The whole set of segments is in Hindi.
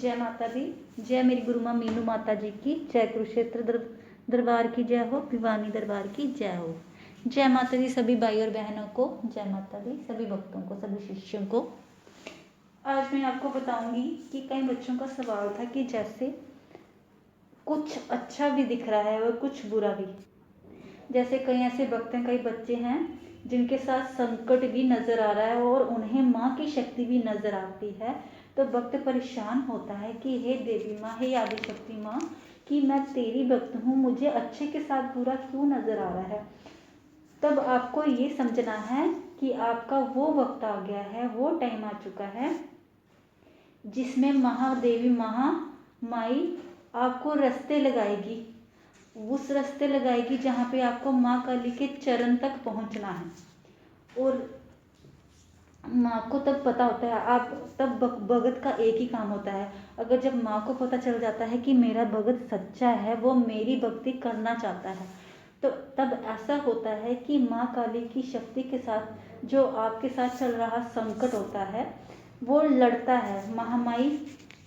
जय माता दी। जय मेरी गुरु माँ मीनू माता जी की। जय कुरुक्षेत्र दरबार की जय हो। भिवानी दरबार की जय हो। जय माता दी सभी भाई और बहनों को। जय माता दी सभी भक्तों को, सभी शिष्यों को। आज मैं आपको बताऊंगी कि कई बच्चों का सवाल था कि जैसे कुछ अच्छा भी दिख रहा है और कुछ बुरा भी। जैसे कई ऐसे भक्त हैं, कई बच्चे हैं जिनके साथ संकट भी नजर आ रहा है और उन्हें माँ की शक्ति भी नजर आती है। तो भक्त परेशान होता है कि हे देवी माँ, हे आदि शक्ति माँ, कि मैं तेरी भक्त हूँ, मुझे अच्छे के साथ बुरा क्यों नजर आ रहा है। तब आपको ये समझना है कि आपका वो वक्त आ गया है, वो टाइम आ चुका है जिसमें महादेवी महामाई आपको रास्ते लगाएगी। उस रास्ते लगाएगी जहाँ पे आपको माँ काली के चरण तक पहुँचना है। और माँ को तब पता होता है, आप तब भगत का एक ही काम होता है। अगर जब माँ को पता चल जाता है कि मेरा भगत सच्चा है, वो मेरी भक्ति करना चाहता है, तो तब ऐसा होता है कि माँ काली की शक्ति के साथ जो आपके साथ चल रहा संकट होता है वो लड़ता है। महामाई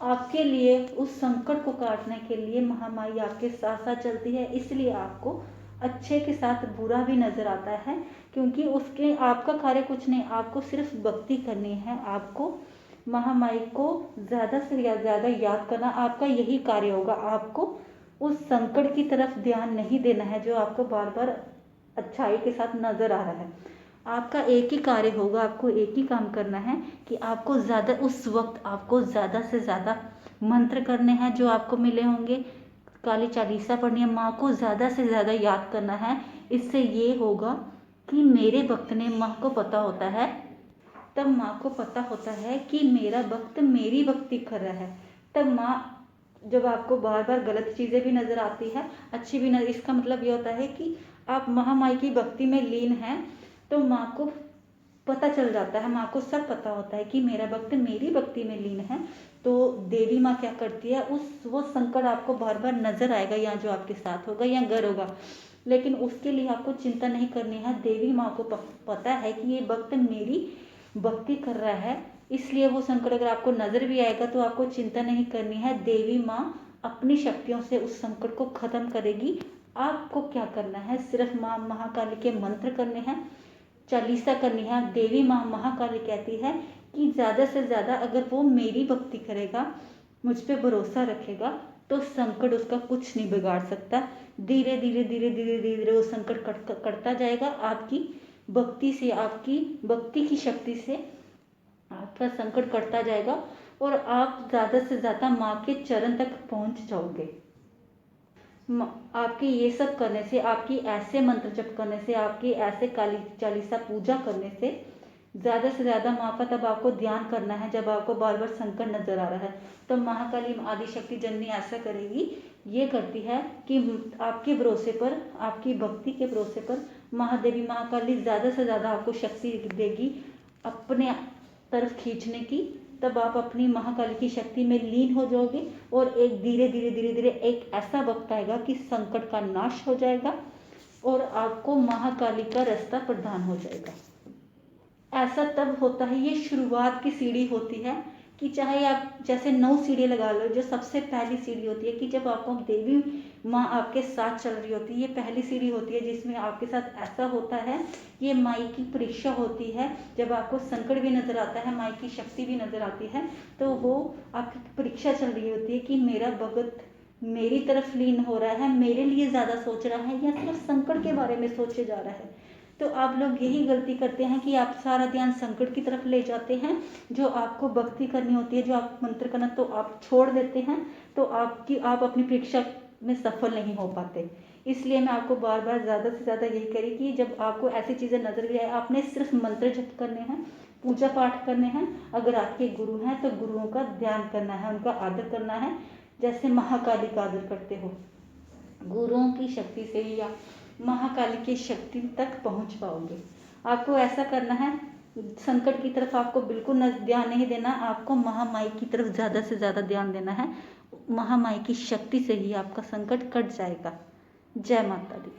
आपके लिए उस संकट को काटने के लिए महामाई आपके साथ साथ चलती है। इसलिए आपको अच्छे के साथ बुरा भी नजर आता है, क्योंकि उसके आपका कार्य कुछ नहीं, आपको सिर्फ भक्ति करनी है। आपको महामाई को ज़्यादा से ज़्यादा याद करना, आपका यही कार्य होगा। आपको उस संकट की तरफ ध्यान नहीं देना है जो आपको बार बार अच्छाई के साथ नजर आ रहा है। आपका एक ही कार्य होगा, आपको एक ही काम करना है कि आपको ज़्यादा उस वक्त आपको ज़्यादा से ज़्यादा मंत्र करने हैं जो आपको मिले होंगे। काली चालीसा पढ़नी है, माँ को ज़्यादा से ज़्यादा याद करना है। इससे ये होगा कि मेरे भक्त ने, माँ को पता होता है, तब माँ को पता होता है कि मेरा भक्त मेरी भक्ति कर रहा है। तब माँ, जब आपको बार बार गलत चीज़ें भी नज़र आती है, अच्छी भी नजर, इसका मतलब ये होता है कि आप महामाई की भक्ति में लीन हैं। तो माँ को पता चल जाता है, माँ को सब पता होता है कि मेरा भक्त मेरी भक्ति में लीन है। तो देवी माँ क्या करती है, वो संकट आपको बार बार नजर आएगा, या जो आपके साथ होगा या घर होगा, लेकिन उसके लिए आपको चिंता नहीं करनी है। देवी माँ को पता है कि ये भक्त मेरी भक्ति कर रहा है, इसलिए वो संकट अगर आपको नजर भी आएगा तो आपको चिंता नहीं करनी है। देवी माँ अपनी शक्तियों से उस संकट को खत्म करेगी। आपको क्या करना है, सिर्फ माँ महाकाली के मंत्र करने हैं, चालीसा करनी है। देवी माँ महाकाली कहती है कि ज़्यादा से ज़्यादा अगर वो मेरी भक्ति करेगा, मुझ पे भरोसा रखेगा, तो संकट उसका कुछ नहीं बिगाड़ सकता। धीरे धीरे धीरे धीरे धीरे धीरे वो संकट कटता जाएगा। आपकी भक्ति से, आपकी भक्ति की शक्ति से आपका संकट कटता जाएगा और आप ज़्यादा से ज़्यादा माँ के चरण तक पहुँच जाओगे। आपके ये सब करने से, आपकी ऐसे मंत्र जप करने से, आपकी ऐसे काली चालीसा पूजा करने से ज़्यादा से ज़्यादा माँ का तब आपको ध्यान करना है जब आपको बार बार संकट नजर आ रहा है। तो महाकाली आदिशक्ति जननी ऐसा करेगी, ये करती है कि आपके भरोसे पर, आपकी भक्ति के भरोसे पर महादेवी महाकाली ज़्यादा से ज़्यादा आपको शक्ति देगी अपने तरफ खींचने की। तब आप अपनी महाकाली की शक्ति में लीन हो जाओगे और एक धीरे धीरे धीरे धीरे एक ऐसा वक्त आएगा कि संकट का नाश हो जाएगा और आपको महाकाली का रास्ता प्रदान हो जाएगा। ऐसा तब होता है, ये शुरुआत की सीढ़ी होती है कि चाहे आप जैसे 9 सीढ़ी लगा लो, जो सबसे पहली सीढ़ी होती है कि जब आपको देवी माँ आपके साथ चल रही होती है, ये पहली सीढ़ी होती है जिसमें आपके साथ ऐसा होता है। ये माई की परीक्षा होती है, जब आपको संकट भी नजर आता है, माई की शक्ति भी नजर आती है, तो वो आपकी परीक्षा चल रही होती है कि मेरा भगत मेरी तरफ लीन हो रहा है, मेरे लिए ज़्यादा सोच रहा है या सिर्फ संकट के बारे में सोचे जा रहा है। तो आप लोग यही गलती करते हैं कि आप सारा ध्यान संकट की तरफ ले जाते हैं। जो आपको भक्ति करनी होती है, जो आप मंत्र करना, तो आप छोड़ देते हैं, तो आप अपनी परीक्षा में सफल नहीं हो पाते। इसलिए मैं आपको बार बार ज़्यादा से ज़्यादा यही करी कि जब आपको ऐसी चीज़ें नजर भी आए, आपने सिर्फ मंत्र जप करने हैं, पूजा पाठ करने हैं। अगर आपके गुरु हैं तो गुरुओं का ध्यान करना है, उनका आदर करना है, जैसे महाकाली का आदर करते हो। गुरुओं की शक्ति से या महाकाली की शक्ति तक पहुंच पाओगे। आपको ऐसा करना है, संकट की तरफ आपको बिल्कुल ध्यान नहीं देना, आपको महामाई की तरफ ज़्यादा से ज़्यादा ध्यान देना है। महामाई की शक्ति से ही आपका संकट कट जाएगा। जय माता दी।